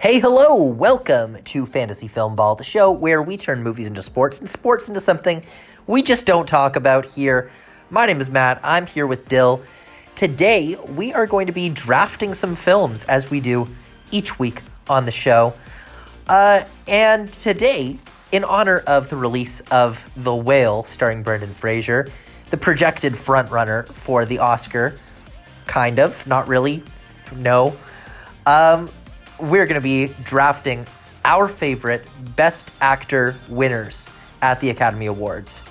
Hey, hello! Welcome to Fantasy Filmball, the show where we turn movies into sports and sports into something we just don't talk about here. My name is Matt. I'm here with Dyl. Today, we are going to be drafting some films as we do each week on the show. And today, in honor of the release of The Whale, starring Brendan Fraser, the projected frontrunner for the Oscar, kind of, not really, no. We're going to be drafting our favorite Best Actor winners at the Academy Awards.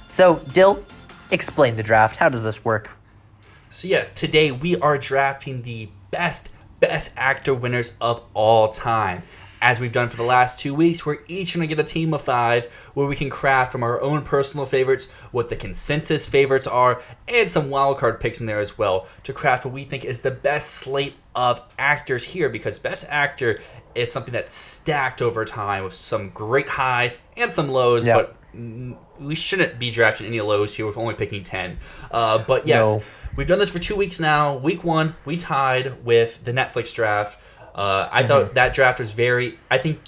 So, Dyl, explain the draft. How does this work? So yes, today we are drafting the best actor winners of all time. As we've done for the last 2 weeks, we're each going to get a team of 5 where we can craft from our own personal favorites what the consensus favorites are and some wildcard picks in there as well to craft what we think is the best slate of actors here, because Best Actor is something that's stacked over time with some great highs and some lows, but we shouldn't be drafting any lows here with only picking 10. But yes, we've done this for 2 weeks now. Week 1, we tied with the Netflix draft. I thought that draft was I think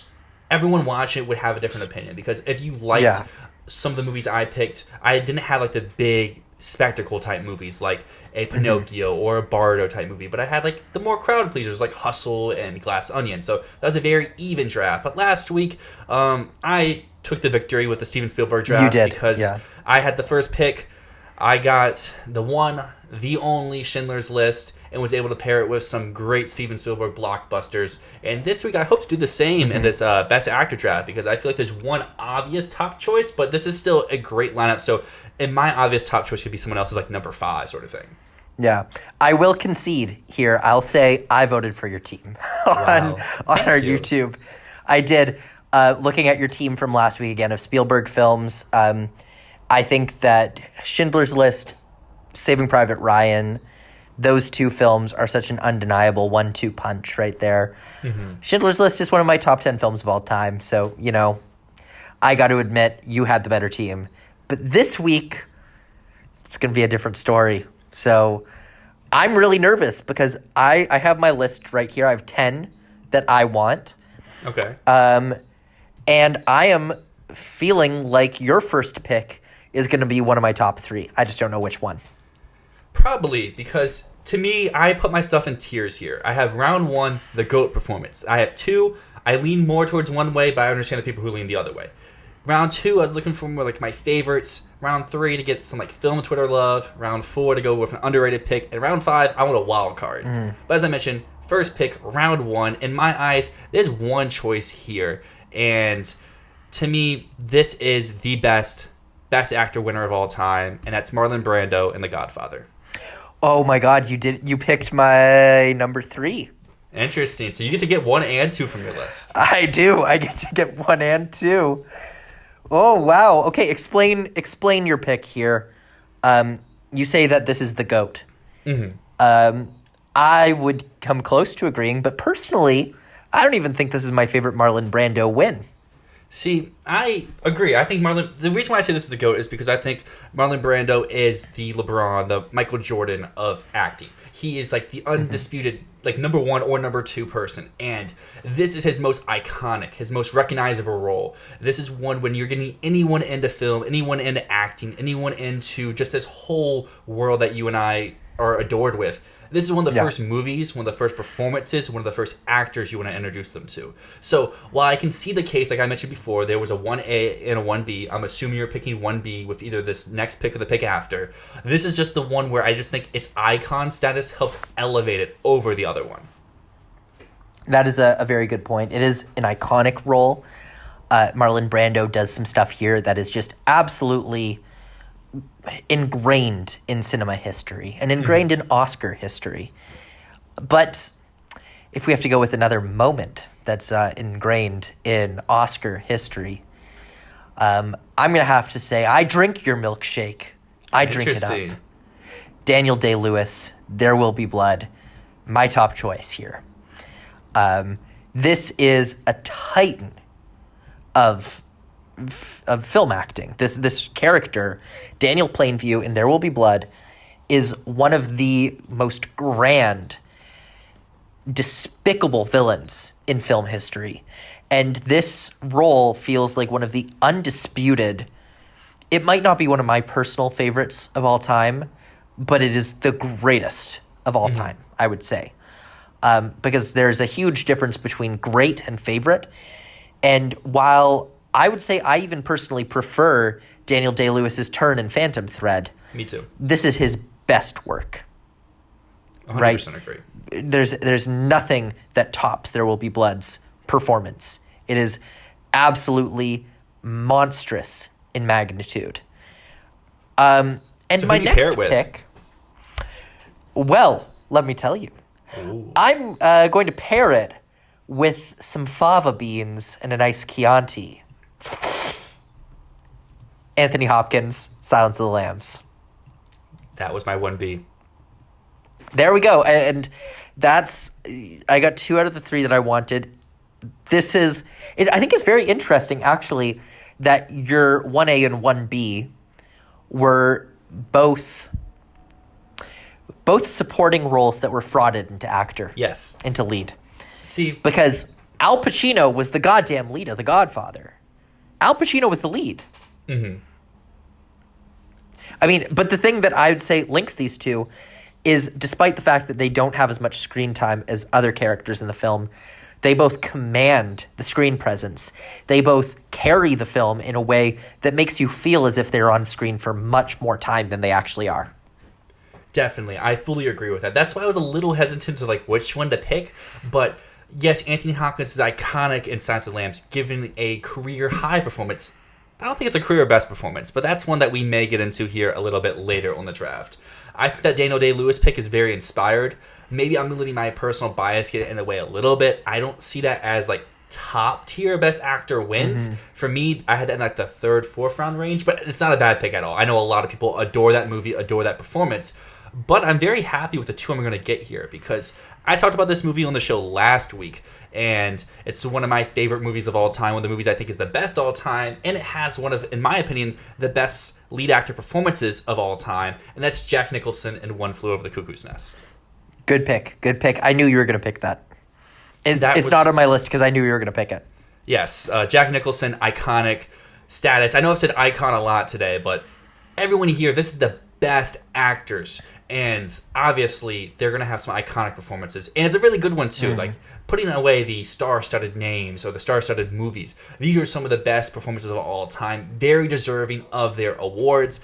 everyone watching it would have a different opinion, because if you liked some of the movies I picked, I didn't have like the big spectacle type movies like a Pinocchio or a Bardo type movie, but I had like the more crowd pleasers like Hustle and Glass Onion. So that was a very even draft. But last week, I took the victory with the Steven Spielberg draft. You did, because I had the first pick. I got the one, the only Schindler's List, and was able to pair it with some great Steven Spielberg blockbusters. And this week, I hope to do the same in this Best Actor draft, because I feel like there's one obvious top choice, but this is still a great lineup. So, and my obvious top choice could be someone else's, like number 5 sort of thing. Yeah. I will concede here. I'll say I voted for your team on our YouTube. I did. Looking at your team from last week again of Spielberg films, I think that Schindler's List, Saving Private Ryan, those two films are such an undeniable 1-2 punch right there. Schindler's List is one of my top 10 films of all time. So, you know, I got to admit you had the better team. But this week, it's going to be a different story. So I'm really nervous because I have my list right here. I have 10 that I want. Okay. And I am feeling like your first pick is going to be one of my top 3. I just don't know which one. Probably, because to me, I put my stuff in tiers here. I have round 1, the GOAT performance. I have 2, I lean more towards one way, but I understand the people who lean the other way. Round 2, I was looking for more like my favorites. Round 3 to get some like film Twitter love. Round 4 to go with an underrated pick. And round 5, I want a wild card. But as I mentioned, first pick, round 1. In my eyes, there's one choice here. And to me, this is the best actor winner of all time. And that's Marlon Brando in The Godfather. Oh my God, you picked my number 3. Interesting. So you get to get 1 and 2 from your list. I do. I get to get 1 and 2. Oh wow. Okay, explain your pick here. You say that this is the GOAT. I would come close to agreeing, but personally, I don't even think this is my favorite Marlon Brando win. See, I agree. I think the reason why I say this is the GOAT is because I think Marlon Brando is the LeBron, the Michael Jordan of acting. He is like the undisputed, like number 1 or number 2 person. And this is his most iconic, his most recognizable role. This is one when you're getting anyone into film, anyone into acting, anyone into just this whole world that you and I are adored with. This is one of the first movies, one of the first performances, one of the first actors you want to introduce them to. So while I can see the case, like I mentioned before, there was a 1A and a 1B. I'm assuming you're picking 1B with either this next pick or the pick after. This is just the one where I just think its icon status helps elevate it over the other one. That is a very good point. It is an iconic role. Marlon Brando does some stuff here that is just absolutely ingrained in cinema history and ingrained in Oscar history. But if we have to go with another moment that's ingrained in Oscar history, I'm going to have to say, I drink your milkshake. I drink it up. Daniel Day-Lewis, There Will Be Blood, my top choice here. This is a titan of film acting. This character, Daniel Plainview in There Will Be Blood, is one of the most grand despicable villains in film history. And this role feels like one of the undisputed, it might not be one of my personal favorites of all time, but it is the greatest of all time, I would say. Because there's a huge difference between great and favorite. And while I would say I even personally prefer Daniel Day-Lewis's turn in Phantom Thread, Me too. this is his best work. 100% Right? agree. There's nothing that tops There Will Be Blood's performance. It is absolutely monstrous in magnitude. And So my who do you pair next it with? pick, well, let me tell you. Ooh. I'm going to pair it with some fava beans and a nice Chianti. Anthony Hopkins, Silence of the Lambs. That was my 1B. There we go. And that's, I got 2 out of the 3 that I wanted. This is, I think it's very interesting, actually, that your 1A and 1B were both supporting roles that were frauded into actor. Yes. Into lead. See, Because Al Pacino was the goddamn lead of The Godfather. Al Pacino was the lead. mhm. I mean, but the thing that I would say links these two is, despite the fact that they don't have as much screen time as other characters in the film, they both command the screen presence. They both carry the film in a way that makes you feel as if they're on screen for much more time than they actually are. Definitely. I fully agree with that. That's why I was a little hesitant to like which one to pick. But yes, Anthony Hopkins is iconic in Silence of the Lambs, given a career high performance. I don't think it's a career best performance, but that's one that we may get into here a little bit later on the draft. I think that Daniel Day-Lewis pick is very inspired. Maybe I'm letting my personal bias get in the way a little bit. I don't see that as like top tier best actor wins. For me, I had that in like the 3rd, 4th round range, but it's not a bad pick at all. I know a lot of people adore that movie, adore that performance, but I'm very happy with the 2 I'm going to get here because I talked about this movie on the show last week, and it's one of my favorite movies of all time, one of the movies I think is the best all time, and it has one of, in my opinion, the best lead actor performances of all time, and that's Jack Nicholson in One Flew Over the Cuckoo's Nest. Good pick. Good pick. I knew you were going to pick that. It's not on my list because I knew you were going to pick it. Yes, Jack Nicholson, iconic status. I know I've said icon a lot today, but everyone here, this is the best actors. And obviously, they're going to have some iconic performances. And it's a really good one, too. Like, putting away the star-studded names or the star-studded movies, these are some of the best performances of all time. Very deserving of their awards.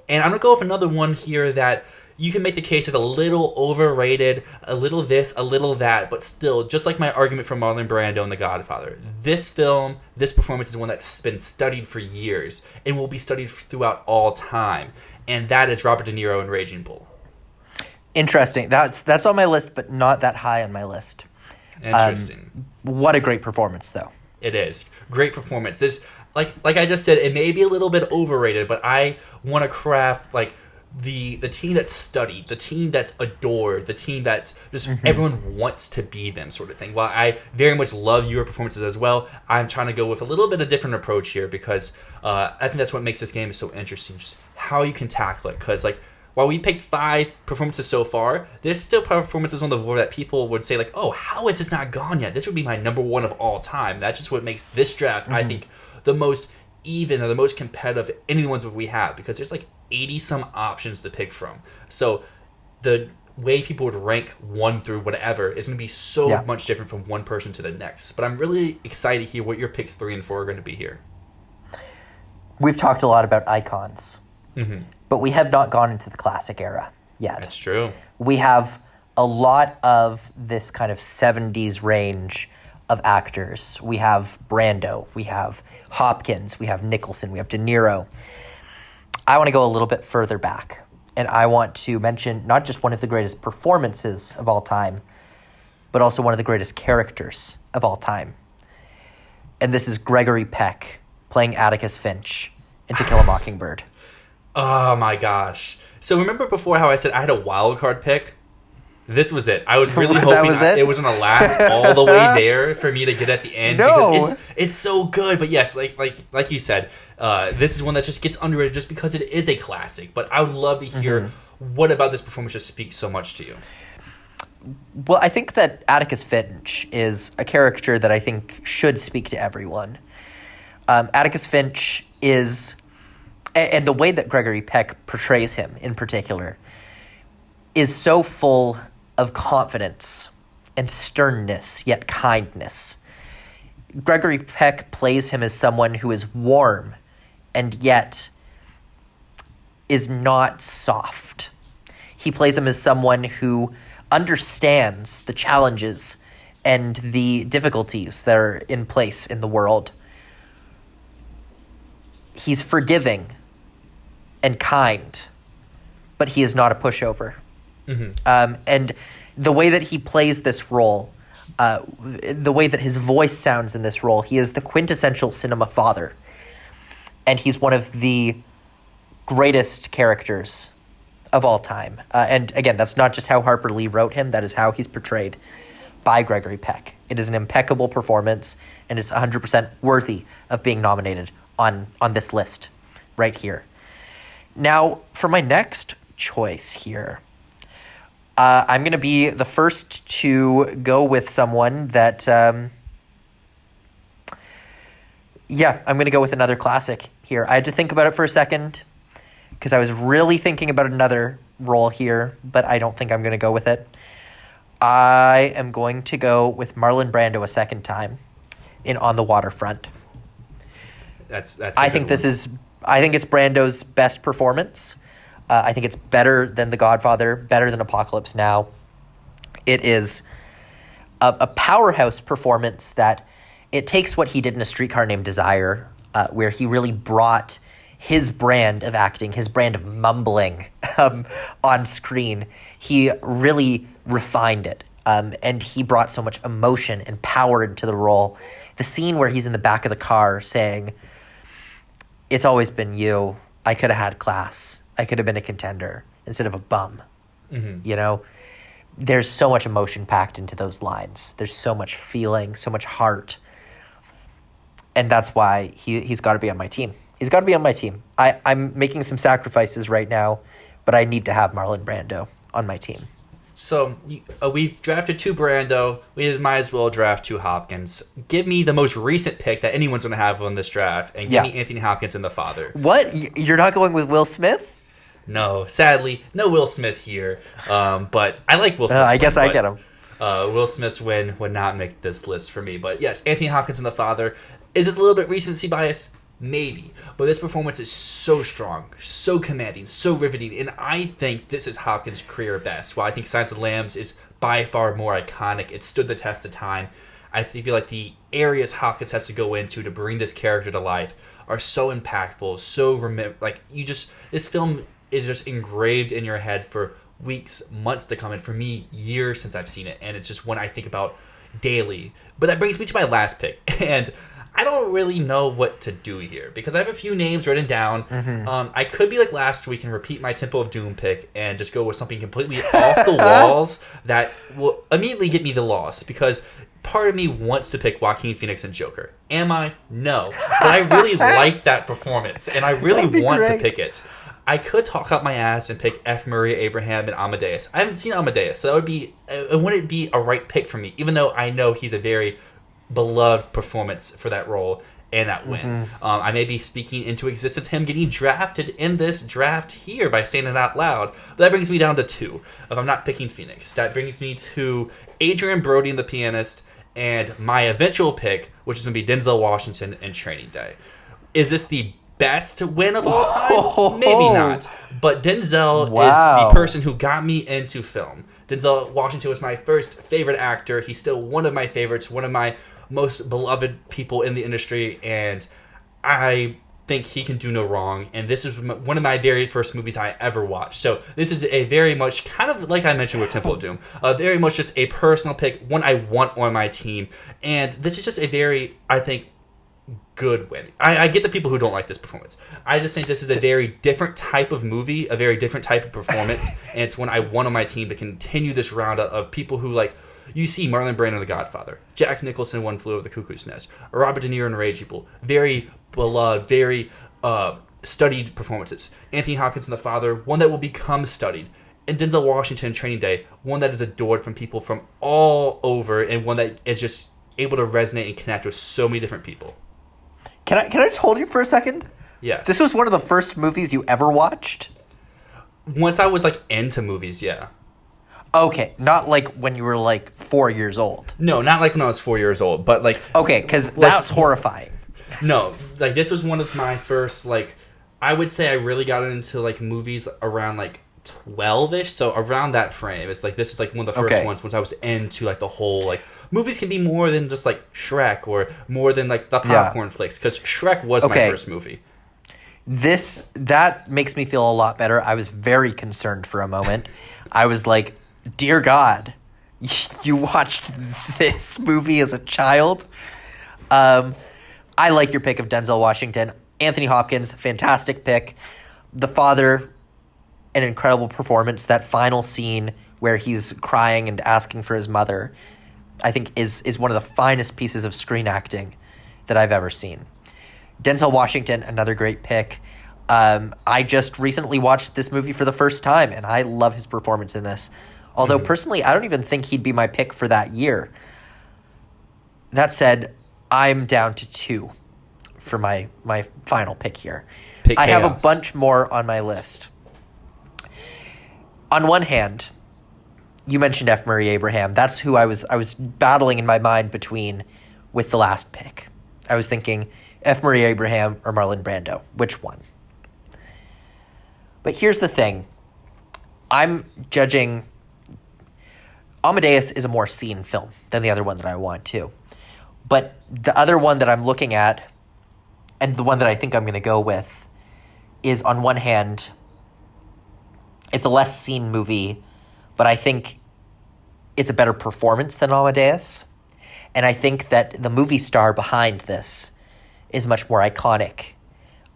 And I'm going to go with another one here that you can make the case as a little overrated, a little this, a little that, but still, just like my argument for Marlon Brando in The Godfather, this film, this performance is one that's been studied for years and will be studied throughout all time. And that is Robert De Niro in Raging Bull. Interesting. That's on my list, but not that high on my list. Interesting. What a great performance, though. It is. Great performance. This, like I just said, it may be a little bit overrated, but I want to craft, like, the team that's studied, the team that's adored, the team that's just everyone wants to be them sort of thing. While I very much love your performances as well, I'm trying to go with a little bit of different approach here because I think that's what makes this game so interesting, just how you can tackle it. Because, like, while we picked 5 performances so far, there's still performances on the board that people would say, like, oh, how is this not gone yet? This would be my number 1 of all time. That's just what makes this draft, I think, the most even or the most competitive of any ones that we have, because there's like 80 some options to pick from. So the way people would rank 1 through whatever is going to be so much different from one person to the next. But I'm really excited to hear what your picks 3 and 4 are going to be here. We've talked a lot about icons, but we have not gone into the classic era yet. That's true. We have a lot of this kind of 70s range of actors. We have Brando, we have Hopkins, we have Nicholson, we have De Niro. I want to go a little bit further back, and I want to mention not just one of the greatest performances of all time, but also one of the greatest characters of all time. And this is Gregory Peck playing Atticus Finch in To Kill a Mockingbird. Oh my gosh. So remember before how I said I had a wild card pick? This was it. I was really hoping it was going to last all the way there for me to get at the end. No. Because it's so good. But yes, like you said, this is one that just gets underrated just because it is a classic. But I would love to hear what about this performance just speaks so much to you. Well, I think that Atticus Finch is a character that I think should speak to everyone. Atticus Finch is, and the way that Gregory Peck portrays him in particular, is so full of confidence and sternness, yet kindness. Gregory Peck plays him as someone who is warm and yet is not soft. He plays him as someone who understands the challenges and the difficulties that are in place in the world. He's forgiving and kind, but he is not a pushover. And the way that he plays this role, the way that his voice sounds in this role, he is the quintessential cinema father. And he's one of the greatest characters of all time. And again, that's not just how Harper Lee wrote him, that is how he's portrayed by Gregory Peck. It is an impeccable performance, and it's 100% worthy of being nominated on this list right here. Now, for my next choice here, I'm going to be the first to go with someone that, I'm going to go with another classic here. I had to think about it for a second because I was really thinking about another role here, but I don't think I'm going to go with it. I am going to go with Marlon Brando a second time in On the Waterfront. That's. I think it's Brando's best performance. I think it's better than The Godfather, better than Apocalypse Now. It is a powerhouse performance that it takes what he did in A Streetcar Named Desire, where he really brought his brand of acting, his brand of mumbling on screen. He really refined it, and he brought so much emotion and power into the role. The scene where he's in the back of the car saying, "It's always been you. I could have had class. I could have been a contender instead of a bum." You know, there's so much emotion packed into those lines. There's so much feeling, so much heart. And that's why he's got to be on my team. He's got to be on my team. I'm making some sacrifices right now, but I need to have Marlon Brando on my team. So we've drafted 2 Brando. We might as well draft 2 Hopkins. Give me the most recent pick that anyone's going to have on this draft, and give me Anthony Hopkins in The Father. What? You're not going with Will Smith? No, sadly, no Will Smith here. But I like Will Smith. I guess I get him. Will Smith's win would not make this list for me. But yes, Anthony Hopkins in The Father. Is this a little bit recency bias? Maybe. But this performance is so strong, so commanding, so riveting, and I think this is Hopkins' career best. While I think Silence of the Lambs is by far more iconic, it stood the test of time. I feel like the areas Hopkins has to go into to bring this character to life are so impactful, so this film is just engraved in your head for weeks, months to come, and for me, years since I've seen it, and it's just one I think about daily. But that brings me to my last pick, and I don't really know what to do here because I have a few names written down. I could be like last week and repeat my Temple of Doom pick and just go with something completely off the walls that will immediately get me the loss because part of me wants to pick Joaquin Phoenix and Joker. Am I? No. But I really like that performance and I really want to pick it. I could talk out my ass and pick F. Murray Abraham and Amadeus. I haven't seen Amadeus, so it wouldn't be a right pick for me, even though I know he's a very beloved performance for that role and that win. I may be speaking into existence him getting drafted in this draft here by saying it out loud, but that brings me down to 2 if I'm not picking Phoenix. That brings me to Adrian Brody and The Pianist and my eventual pick, which is going to be Denzel Washington in Training Day. Is this the best win of all time? Maybe not, but Denzel is the person who got me into film. Denzel Washington was my first favorite actor. He's still one of my favorites, one of my most beloved people in the industry, and I think he can do no wrong. And this is one of my very first movies I ever watched. So this is a very much, kind of like I mentioned with Temple of Doom, very much just a personal pick, one I want on my team. And this is just a very, I think, good win. I get the people who don't like this performance. I just think this is a very different type of movie, a very different type of performance, and it's one I want on my team to continue this round of people who like. You see Marlon Brando in The Godfather, Jack Nicholson in One Flew Over the Cuckoo's Nest, Robert De Niro in Rage People. Very beloved, very studied performances. Anthony Hopkins in The Father, one that will become studied. and Denzel Washington, Training Day, one that is adored from people from all over, and one that is just able to resonate and connect with so many different people. Can I just hold you for a second? Yes. This was one of the first movies you ever watched? Once I was like into movies, yeah. Okay, not like when you were like 4 years old. No, not like when I was 4 years old, but like... Okay, because that's horrifying. No, like this was one of my first, like, I would say I really got into like movies around like 12-ish, so around that frame. It's like, this is like one of the first ones once I was into like the whole, like, movies can be more than just like Shrek or more than like the popcorn flicks, because Shrek was my first movie. That makes me feel a lot better. I was very concerned for a moment. I was like, dear God, you watched this movie as a child? I like your pick of Denzel Washington. Anthony Hopkins, fantastic pick. The father, an incredible performance. That final scene where he's crying and asking for his mother, I think is one of the finest pieces of screen acting that I've ever seen. Denzel Washington, another great pick. I just recently watched this movie for the first time, and I love his performance in this. Although, personally, I don't even think he'd be my pick for that year. That said, I'm down to 2 for my final pick here. I have a bunch more on my list. On one hand, you mentioned F. Murray Abraham. That's who I was battling in my mind between with the last pick. I was thinking F. Murray Abraham or Marlon Brando. Which one? But here's the thing. I'm judging... Amadeus is a more seen film than the other one that I want to. But the other one that I'm looking at, and the one that I think I'm going to go with, is on one hand, it's a less seen movie, but I think it's a better performance than Amadeus. And I think that the movie star behind this is much more iconic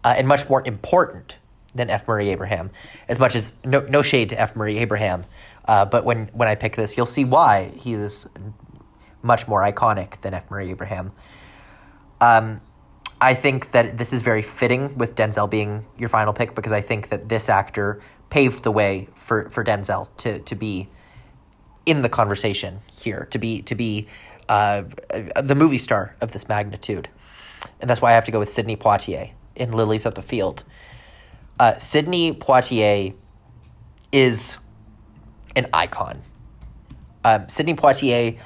and much more important than F. Murray Abraham. As much as, no shade to F. Murray Abraham, but when I pick this, you'll see why he is much more iconic than F. Murray Abraham. I think that this is very fitting with Denzel being your final pick, because I think that this actor paved the way for Denzel to be in the conversation here, to be the movie star of this magnitude. And that's why I have to go with Sidney Poitier in Lilies of the Field. Sidney Poitier is an icon. Sidney Poitier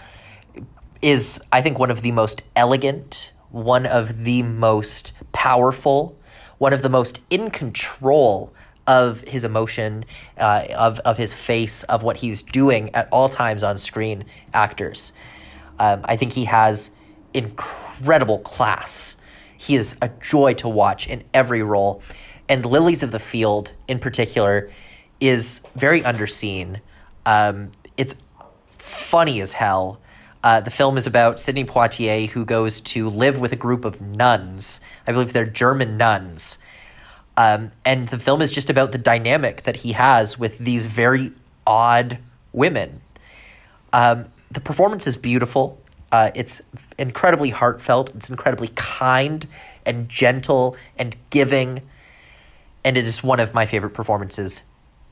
is, I think, one of the most elegant, one of the most powerful, one of the most in control of his emotion, of his face, of what he's doing at all times on screen actors. I think he has incredible class. He is a joy to watch in every role. And Lilies of the Field, in particular, is very underseen. It's funny as hell. The film is about Sidney Poitier, who goes to live with a group of nuns. I believe they're German nuns. And the film is just about the dynamic that he has with these very odd women. The performance is beautiful. It's incredibly heartfelt. It's incredibly kind and gentle and giving. And it is one of my favorite performances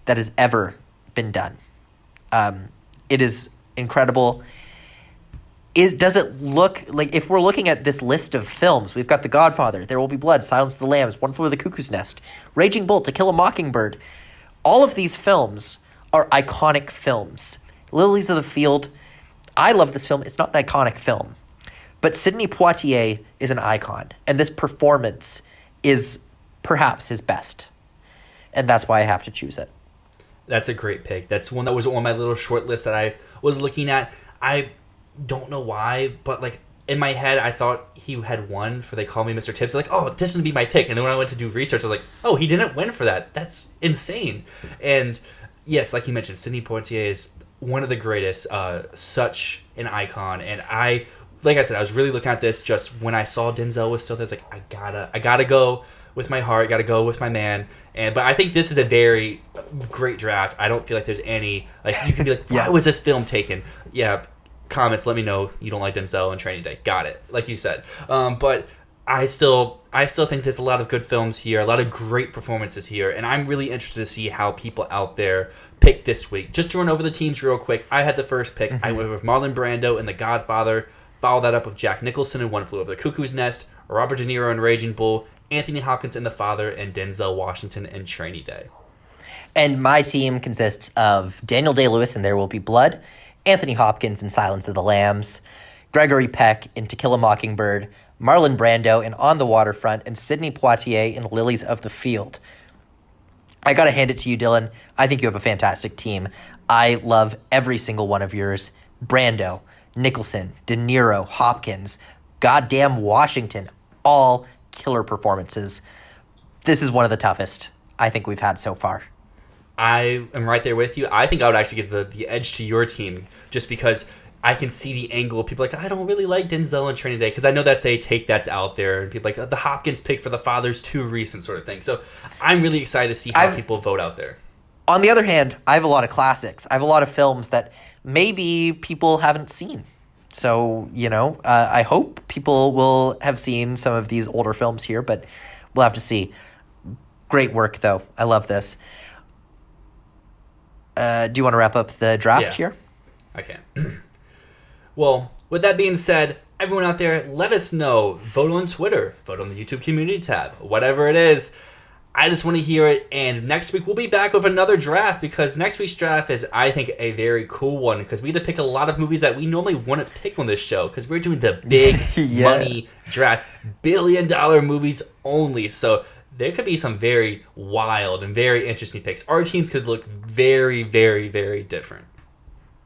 that has ever been done. It is incredible. Does it look like, if we're looking at this list of films, we've got The Godfather, There Will Be Blood, Silence of the Lambs, One Flew Over the Cuckoo's Nest, Raging Bull, To Kill a Mockingbird. All of these films are iconic films. Lilies of the Field, I love this film. It's not an iconic film. But Sidney Poitier is an icon, and this performance is perhaps his best. And that's why I have to choose it. That's a great pick. That's one that was on my little short list that I was looking at. I don't know why, but like in my head, I thought he had won for They Call Me Mr. Tibbs. Like, oh, this is going to be my pick. And then when I went to do research, I was like, oh, he didn't win for that. That's insane. And yes, like you mentioned, Sidney Poitier is one of the greatest, such an icon. And like I said, I was really looking at this just when I saw Denzel was still there. I was like, I gotta go with my heart, gotta go with my man. But I think this is a very great draft. I don't feel like there's any, like, you can be like, why was this film taken? Yeah, comments, let me know you don't like Denzel and Training Day. Got it, like you said. But I still think there's a lot of good films here, a lot of great performances here, and I'm really interested to see how people out there pick this week. Just to run over the teams real quick, I had the first pick. I went with Marlon Brando in The Godfather, followed that up with Jack Nicholson in One Flew Over the Cuckoo's Nest, Robert De Niro in Raging Bull, Anthony Hopkins in The Father, and Denzel Washington in Training Day. And my team consists of Daniel Day-Lewis in There Will Be Blood, Anthony Hopkins in Silence of the Lambs, Gregory Peck in To Kill a Mockingbird, Marlon Brando in On the Waterfront, and Sidney Poitier in Lilies of the Field. I gotta hand it to you, Dylan. I think you have a fantastic team. I love every single one of yours. Brando, Nicholson, De Niro, Hopkins, goddamn Washington, all killer performances. This is one of the toughest I think we've had so far. I am right there with you. I think I would actually give the edge to your team just because I can see the angle of people like, I don't really like Denzel in Training Day, because I know that's a take that's out there, and people like, the Hopkins pick for The Father's too recent sort of thing. So I'm really excited to see how people vote out there. On the other hand, I have a lot of classics. I have a lot of films that maybe people haven't seen. So, I hope people will have seen some of these older films here, but we'll have to see. Great work, though. I love this. Do you want to wrap up the draft here? I can. Well, with that being said, everyone out there, let us know. Vote on Twitter. Vote on the YouTube community tab. Whatever it is. I just want to hear it. And next week, we'll be back with another draft, because next week's draft is, I think, a very cool one, because we had to pick a lot of movies that we normally wouldn't pick on this show, because we're doing the big money draft. $1 billion movies only. So there could be some very wild and very interesting picks. Our teams could look very, very, very different.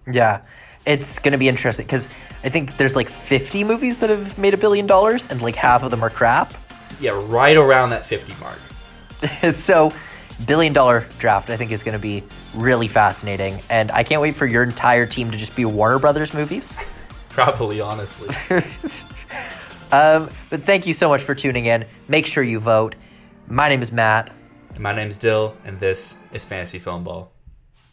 Yeah. It's going to be interesting because I think there's like 50 movies that have made $1 billion and like half of them are crap. Yeah, right around that 50 mark. So, $1 billion draft I think is going to be really fascinating. And I can't wait for your entire team to just be Warner Brothers movies. Probably, honestly. But thank you so much for tuning in. Make sure you vote. My name is Matt. And my name's Dyl, and this is Fantasy Filmball.